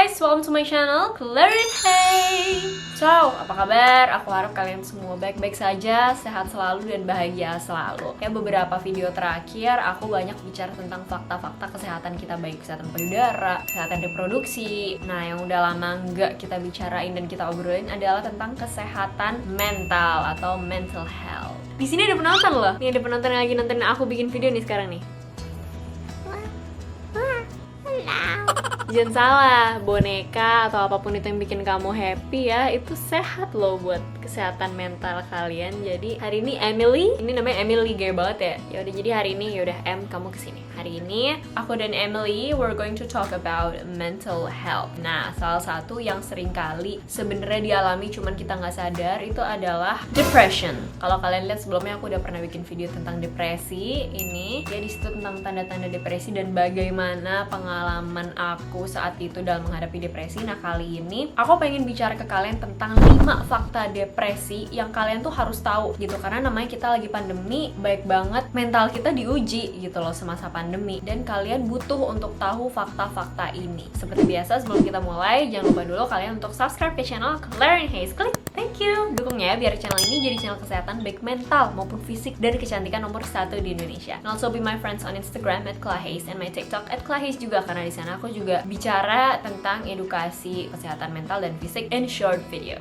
guys, welcome to my channel, Clarin Hey. So, apa kabar? Aku harap kalian semua baik-baik saja, sehat selalu dan bahagia selalu. Ya, beberapa video terakhir aku banyak bicara tentang fakta-fakta kesehatan kita, baik kesehatan payudara, kesehatan reproduksi. Nah, yang udah lama nggak kita bicarain dan kita obrolin adalah tentang kesehatan mental atau mental health. Di sini ada penonton loh. Nih ada penonton yang lagi nonton aku bikin video nih sekarang nih. Jangan salah, boneka atau apapun itu yang bikin kamu happy ya, itu sehat loh buat kesehatan mental kalian. Jadi hari ini Emily, ini namanya Emily, gaya banget ya. Yaudah, jadi hari ini yaudah Em, kamu kesini. Hari ini aku dan Emily we're going to talk about mental health. Nah, salah satu yang sering kali sebenarnya dialami cuman kita nggak sadar itu adalah depression. Kalau kalian lihat sebelumnya aku udah pernah bikin video tentang depresi. Ini ya, di situ tentang tanda-tanda depresi dan bagaimana pengalaman aku saat itu dalam menghadapi depresi. Nah, kali ini aku pengen bicara ke kalian tentang 5 fakta depresi yang kalian tuh harus tahu gitu, karena namanya kita lagi pandemi, baik banget mental kita diuji gitu loh semasa pandemi, dan kalian butuh untuk tahu fakta-fakta ini. Seperti biasa, sebelum kita mulai, jangan lupa dulu kalian untuk subscribe ke channel Clarin Hey. Klik, thank you, dukungnya biar channel ini jadi channel kesehatan baik mental maupun fisik dan kecantikan nomor 1 di Indonesia. And also be my friends on Instagram @clahays and my TikTok @clahays juga, karena di sana aku juga bicara tentang edukasi kesehatan mental dan fisik in short videos.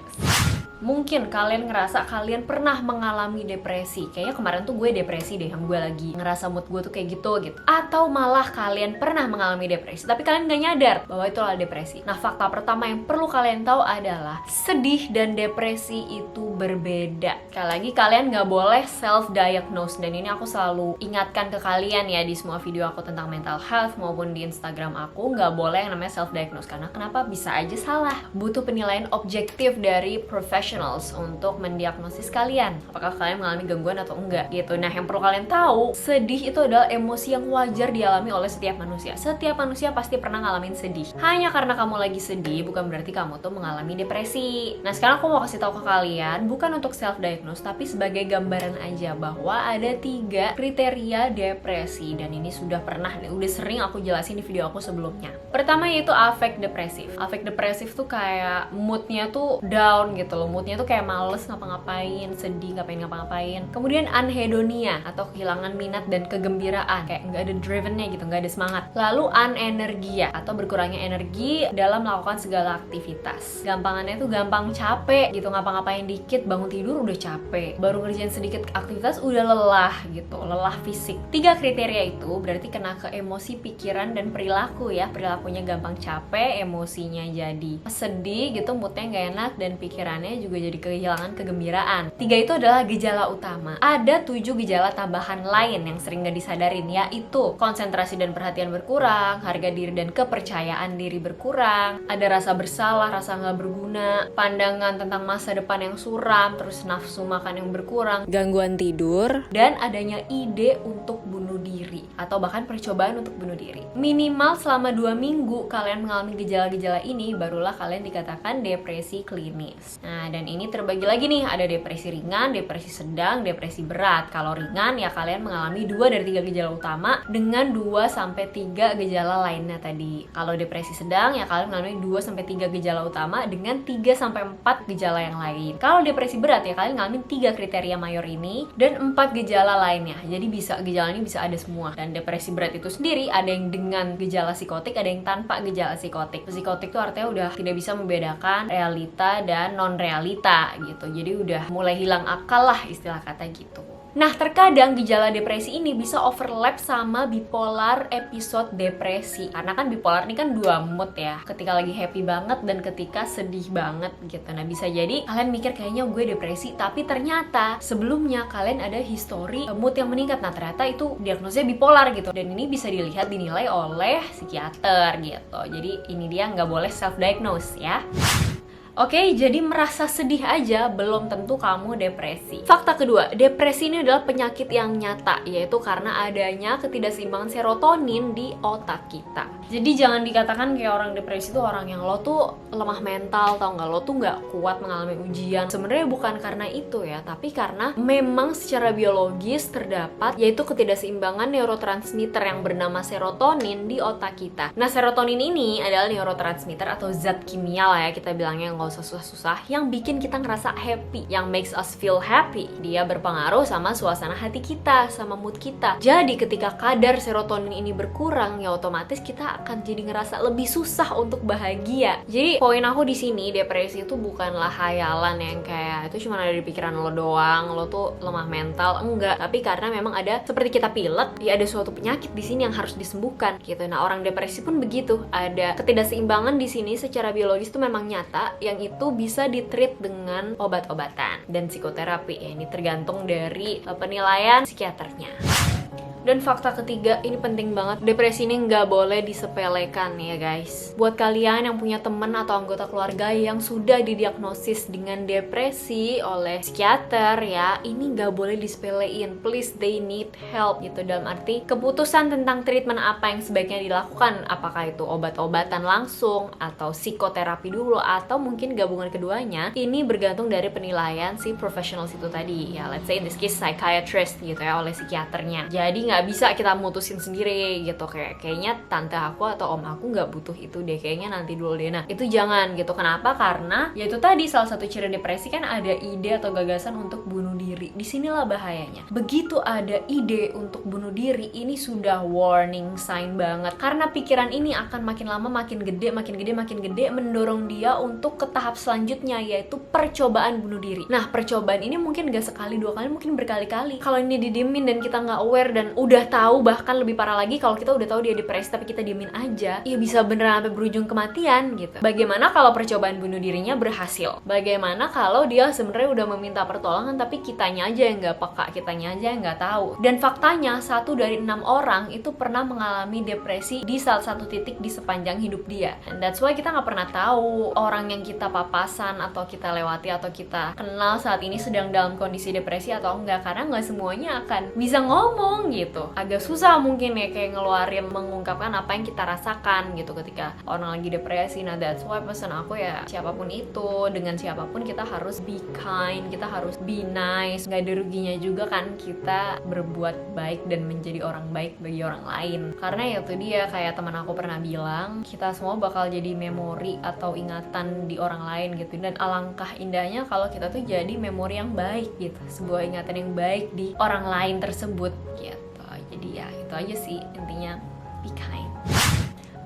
Mungkin kalian ngerasa kalian pernah mengalami depresi. Kayaknya kemarin tuh gue depresi deh, yang gue lagi ngerasa mood gue tuh kayak gitu. Atau malah kalian pernah mengalami depresi tapi kalian gak nyadar bahwa itu adalah depresi. Nah, fakta pertama yang perlu kalian tahu adalah sedih dan depresi itu berbeda. Sekali lagi, kalian gak boleh self-diagnose. Dan ini aku selalu ingatkan ke kalian ya, di semua video aku tentang mental health maupun di Instagram aku, gak boleh yang namanya self-diagnose. Karena kenapa? Bisa aja salah. Butuh penilaian objektif dari profesional untuk mendiagnosis kalian apakah kalian mengalami gangguan atau enggak gitu. Nah, yang perlu kalian tahu, sedih itu adalah emosi yang wajar dialami oleh setiap manusia. Setiap manusia pasti pernah ngalamin sedih. Hanya karena kamu lagi sedih bukan berarti kamu tuh mengalami depresi. Nah, sekarang aku mau kasih tahu ke kalian, bukan untuk self diagnose tapi sebagai gambaran aja bahwa ada 3 kriteria depresi, dan ini udah sering aku jelasin di video aku sebelumnya. Pertama yaitu affect depresif. Affect depresif tuh kayak moodnya tuh down gitu loh. Moodnya tuh kayak males ngapa-ngapain, sedih, gak pengen ngapa-ngapain. Kemudian anhedonia atau kehilangan minat dan kegembiraan, kayak nggak ada drivennya gitu, nggak ada semangat. Lalu anenergia atau berkurangnya energi dalam melakukan segala aktivitas. Gampangannya tuh gampang capek gitu, ngapa-ngapain dikit, bangun tidur udah capek, baru ngerjain sedikit aktivitas udah lelah gitu, lelah fisik. 3 kriteria itu berarti kena ke emosi, pikiran, dan perilaku ya. Perilakunya gampang capek, emosinya jadi sedih gitu, moodnya nggak enak, dan pikirannya juga jadi kehilangan kegembiraan. 3 itu adalah gejala utama. Ada 7 gejala tambahan lain yang sering gak disadarin, yaitu konsentrasi dan perhatian berkurang, harga diri dan kepercayaan diri berkurang, ada rasa bersalah, rasa gak berguna, pandangan tentang masa depan yang suram, terus nafsu makan yang berkurang, gangguan tidur, dan adanya ide untuk bunuh diri atau bahkan percobaan untuk bunuh diri. Minimal selama 2 minggu kalian mengalami gejala-gejala ini, barulah kalian dikatakan depresi klinis. Nah, dan ini terbagi lagi nih, ada depresi ringan, depresi sedang, depresi berat. Kalau ringan ya kalian mengalami 2 dari 3 gejala utama dengan 2-3 gejala lainnya tadi. Kalau depresi sedang ya kalian mengalami 2-3 gejala utama dengan 3-4 gejala yang lain. Kalau depresi berat ya kalian mengalami 3 kriteria mayor ini dan 4 gejala lainnya. Jadi gejalanya bisa ada semua. Dan depresi berat itu sendiri ada yang dengan gejala psikotik, ada yang tanpa gejala psikotik. Psikotik itu artinya udah tidak bisa membedakan realita dan non realita gitu. Jadi udah mulai hilang akal lah, istilah kata gitu. Nah, terkadang gejala depresi ini bisa overlap sama bipolar episode depresi. Karena kan bipolar ini kan 2 mood ya, ketika lagi happy banget dan ketika sedih banget gitu. Nah, bisa jadi kalian mikir kayaknya gue depresi, tapi ternyata sebelumnya kalian ada histori mood yang meningkat. Nah, ternyata itu diagnosnya bipolar gitu. Dan ini bisa dilihat, dinilai oleh psikiater gitu. Jadi ini dia, nggak boleh self-diagnose ya. Oke, jadi merasa sedih aja belum tentu kamu depresi. Fakta kedua, depresi ini adalah penyakit yang nyata, yaitu karena adanya ketidakseimbangan serotonin di otak kita. Jadi jangan dikatakan kayak orang depresi itu orang yang lo tuh lemah mental, tau nggak, lo tuh nggak kuat mengalami ujian. Sebenarnya bukan karena itu ya, tapi karena memang secara biologis terdapat yaitu ketidakseimbangan neurotransmitter yang bernama serotonin di otak kita. Nah, serotonin ini adalah neurotransmitter atau zat kimia lah ya, kita bilangnya nggak usah susah-susah, yang bikin kita ngerasa happy, yang makes us feel happy. Dia berpengaruh sama suasana hati kita, sama mood kita. Jadi ketika kadar serotonin ini berkurang, ya otomatis kita akan jadi ngerasa lebih susah untuk bahagia. Jadi poin aku di sini, depresi itu bukanlah hayalan yang kayak itu cuma ada di pikiran lo doang, lo tuh lemah mental, enggak. Tapi karena memang ada seperti kita pilek, ya ada suatu penyakit di sini yang harus disembuhkan gitu. Nah, orang depresi pun begitu, ada ketidakseimbangan di sini secara biologis itu memang nyata, yang itu bisa ditreat dengan obat-obatan dan psikoterapi. Ya, ini tergantung dari penilaian psikiaternya. Dan fakta ketiga, ini penting banget, depresi ini nggak boleh disepelekan ya guys. Buat kalian yang punya teman atau anggota keluarga yang sudah didiagnosis dengan depresi oleh psikiater ya, ini nggak boleh disepelein. Please, they need help gitu. Dalam arti, keputusan tentang treatment apa yang sebaiknya dilakukan, apakah itu obat-obatan langsung atau psikoterapi dulu atau mungkin gabungan keduanya, ini bergantung dari penilaian si professionals itu tadi ya, let's say in this case psychiatrist gitu ya, oleh psikiaternya. Jadi nggak bisa kita mutusin sendiri gitu, kayaknya tante aku atau om aku nggak butuh itu deh, kayaknya nanti dulu deh. Nah, itu jangan gitu. Kenapa? Karena ya itu tadi, salah satu ciri depresi kan ada ide atau gagasan untuk bunuh diri. Disinilah bahayanya. Begitu ada ide untuk bunuh diri, ini sudah warning sign banget, karena pikiran ini akan makin lama makin gede, mendorong dia untuk ke tahap selanjutnya, yaitu percobaan bunuh diri. Nah, percobaan ini mungkin gak sekali dua kali, mungkin berkali-kali. Kalau ini didiemin dan kita nggak aware dan udah tahu, bahkan lebih parah lagi kalau kita udah tahu dia depresi tapi kita diemin aja, ya bisa beneran sampai berujung kematian gitu. Bagaimana kalau percobaan bunuh dirinya berhasil? Bagaimana kalau dia sebenarnya udah meminta pertolongan tapi kitanya aja yang nggak peka, kitanya aja yang nggak tahu? Dan faktanya 1 dari 6 orang itu pernah mengalami depresi di salah satu titik di sepanjang hidup dia. And that's why kita nggak pernah tahu orang yang kita papasan atau kita lewati atau kita kenal saat ini sedang dalam kondisi depresi atau enggak, karena nggak semuanya akan bisa ngomong gitu. Agak susah mungkin ya kayak ngeluarin, mengungkapkan apa yang kita rasakan gitu ketika orang lagi depresi. Nah, that's why pesan aku ya, siapapun itu, dengan siapapun kita harus be kind, kita harus be nice. Gak ada ruginya juga kan kita berbuat baik dan menjadi orang baik bagi orang lain. Karena ya itu dia, kayak teman aku pernah bilang, kita semua bakal jadi memori atau ingatan di orang lain gitu. Dan alangkah indahnya kalau kita tuh jadi memori yang baik gitu, sebuah ingatan yang baik di orang lain tersebut gitu. Jadi ya itu aja sih intinya, be kind.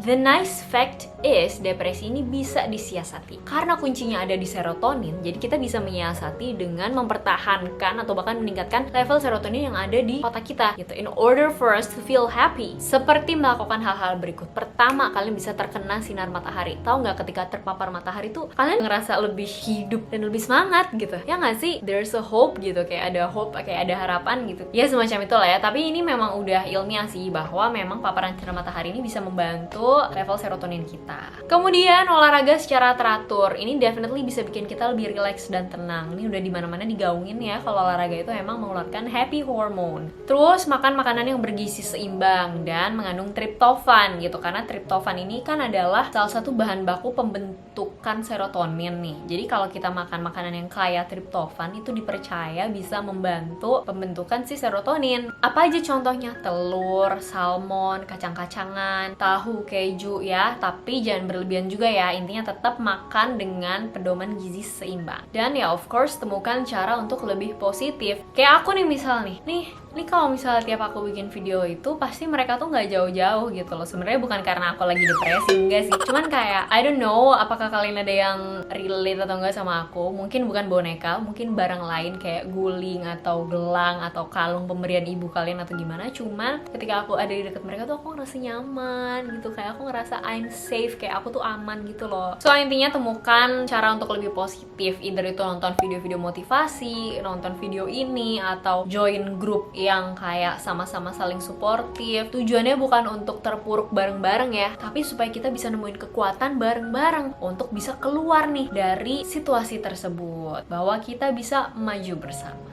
The nice fact is, depresi ini bisa disiasati karena kuncinya ada di serotonin. Jadi kita bisa menyiasati dengan mempertahankan atau bahkan meningkatkan level serotonin yang ada di otak kita gitu, in order for us to feel happy. Seperti melakukan hal-hal berikut. Pertama, kalian bisa terkena sinar matahari. Tahu nggak, ketika terpapar matahari tuh kalian ngerasa lebih hidup dan lebih semangat gitu, ya nggak sih? There's a hope gitu, kayak ada hope, kayak ada harapan gitu ya, semacam itulah ya. Tapi ini memang udah ilmiah sih, bahwa memang paparan sinar matahari ini bisa membantu level serotonin kita. Kemudian olahraga secara teratur, ini definitely bisa bikin kita lebih relax dan tenang. Ini udah dimana-mana digaungin ya, kalau olahraga itu emang mengeluarkan happy hormone. Terus makan makanan yang bergizi seimbang dan mengandung triptofan gitu, karena triptofan ini kan adalah salah satu bahan baku pembentukan serotonin nih. Jadi kalau kita makan makanan yang kaya triptofan, itu dipercaya bisa membantu pembentukan si serotonin. Apa aja contohnya? Telur, salmon, kacang-kacangan, tahu, keju ya, tapi jangan berlebihan juga ya. Intinya tetap makan dengan pedoman gizi seimbang. Dan ya of course temukan cara untuk lebih positif. Kayak aku nih misal nih kalau misalnya tiap aku bikin video itu pasti mereka tuh nggak jauh-jauh gitu loh. Sebenarnya bukan karena aku lagi depresi, enggak sih. Cuman kayak I don't know apakah kalian ada yang relate atau enggak sama aku. Mungkin bukan boneka, mungkin barang lain kayak guling atau gelang atau kalung pemberian ibu kalian atau gimana. Cuman ketika aku ada di dekat mereka tuh aku ngerasa nyaman gitu, kayak aku ngerasa I'm safe, kayak aku tuh aman gitu loh. So intinya temukan cara untuk lebih positif, either itu nonton video-video motivasi, nonton video ini, atau join grup yang kayak sama-sama saling suportif. Tujuannya bukan untuk terpuruk bareng-bareng ya, tapi supaya kita bisa nemuin kekuatan bareng-bareng untuk bisa keluar nih dari situasi tersebut, bahwa kita bisa maju bersama.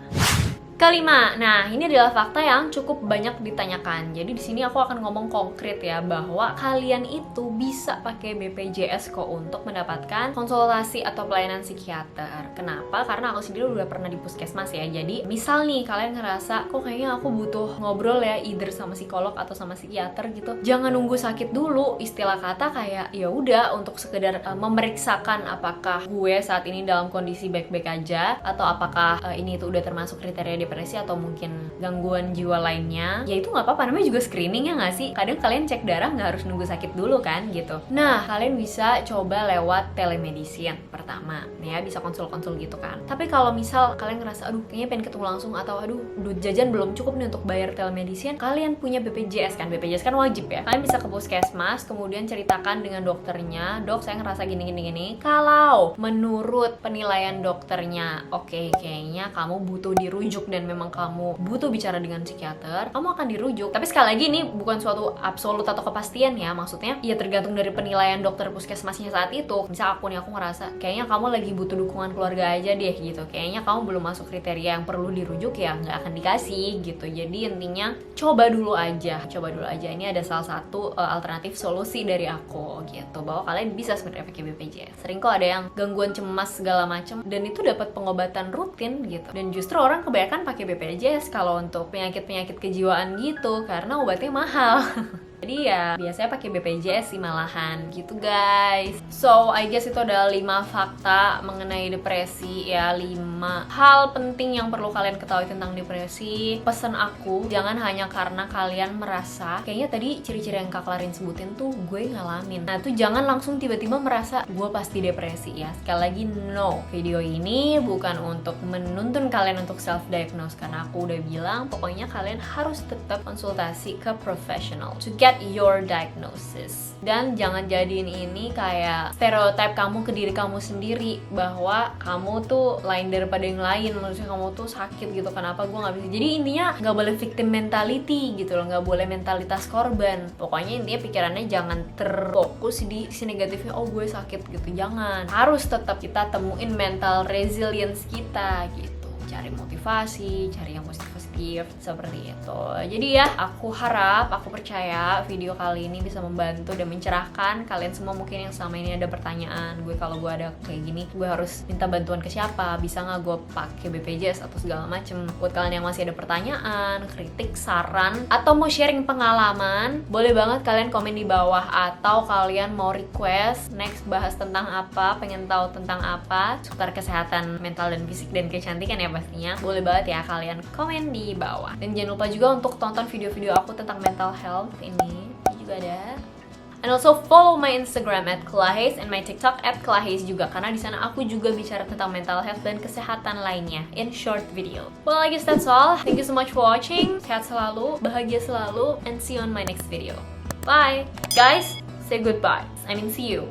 Kelima, nah ini adalah fakta yang cukup banyak ditanyakan. Jadi di sini aku akan ngomong konkret ya, bahwa kalian itu bisa pakai BPJS kok untuk mendapatkan konsultasi atau pelayanan psikiater. Kenapa? Karena aku sendiri udah pernah di puskesmas ya. Jadi misal nih kalian ngerasa kok kayaknya aku butuh ngobrol ya, either sama psikolog atau sama psikiater gitu. Jangan nunggu sakit dulu. Istilah kata kayak ya udah untuk sekedar memeriksakan apakah gue saat ini dalam kondisi baik-baik aja, atau apakah ini itu udah termasuk kriteria depresi atau mungkin gangguan jiwa lainnya. Ya itu nggak apa-apa, namanya juga screening ya nggak sih? Kadang kalian cek darah nggak harus nunggu sakit dulu kan gitu. Nah kalian bisa coba lewat telemedicine pertama ya, bisa konsul-konsul gitu kan. Tapi kalau misal kalian ngerasa aduh kayaknya pengen ketemu langsung, atau aduh duit jajan belum cukup nih untuk bayar telemedicine, kalian punya BPJS kan? BPJS kan wajib ya. Kalian bisa ke puskesmas, kemudian ceritakan dengan dokternya, dok saya ngerasa gini. Kalau menurut penilaian dokternya oke, kayaknya kamu butuh dirujuk dan memang kamu butuh bicara dengan psikiater, kamu akan dirujuk. Tapi sekali lagi ini bukan suatu absolut atau kepastian ya, maksudnya ya tergantung dari penilaian dokter puskesmasnya saat itu. Misal aku ngerasa kayaknya kamu lagi butuh dukungan keluarga aja deh gitu, kayaknya kamu belum masuk kriteria yang perlu dirujuk, ya nggak akan dikasih gitu. Jadi intinya coba dulu aja. Ini ada salah satu alternatif solusi dari aku gitu, bahwa kalian bisa sebenarnya pakai BPJS. Sering kok ada yang gangguan cemas segala macam dan itu dapat pengobatan rutin gitu. Dan justru orang kebanyakan pakai BPJS kalau untuk penyakit-penyakit kejiwaan gitu, karena obatnya mahal. Jadi ya biasanya pakai BPJS sih malahan gitu guys. So I guess itu adalah 5 fakta mengenai depresi ya, 5 hal penting yang perlu kalian ketahui tentang depresi. Pesan aku, jangan hanya karena kalian merasa kayaknya tadi ciri-ciri yang Kak Klarin sebutin tuh gue ngalamin. Nah tuh jangan langsung tiba-tiba merasa gue pasti depresi ya. Sekali lagi no, video ini bukan untuk menuntun kalian untuk self-diagnose, karena aku udah bilang pokoknya kalian harus tetap konsultasi ke profesional to get your diagnosis. Dan jangan jadiin ini kayak stereotip kamu ke diri kamu sendiri, bahwa kamu tuh lain daripada yang lain, maksudnya kamu tuh sakit gitu, kenapa gue nggak bisa. Jadi intinya nggak boleh victim mentality gitu loh, nggak boleh mentalitas korban. Pokoknya intinya pikirannya jangan terfokus di sisi negatifnya, oh gue sakit gitu, jangan. Harus tetap kita temuin mental resilience kita gitu, cari motivasi, cari yang positif seperti itu. Jadi ya, aku harap, aku percaya video kali ini bisa membantu dan mencerahkan kalian semua mungkin yang selama ini ada pertanyaan, gue kalau gue ada kayak gini, gue harus minta bantuan ke siapa, bisa nggak gue pakai BPJS atau segala macem. Buat kalian yang masih ada pertanyaan, kritik, saran, atau mau sharing pengalaman, boleh banget kalian komen di bawah, atau kalian mau request next bahas tentang apa, pengen tahu tentang apa seputar kesehatan mental dan fisik dan kecantikan ya pastinya. Boleh banget ya kalian komen di bawah. Dan jangan lupa juga untuk tonton video-video aku tentang mental health ini juga ada. And also follow my Instagram @klahes and my TikTok @klahes juga, karena di sana aku juga bicara tentang mental health dan kesehatan lainnya in short video. Well, I guess that's all. Thank you so much for watching. Sehat selalu, bahagia selalu, and see you on my next video. Bye, guys. Say goodbye. I mean, see you.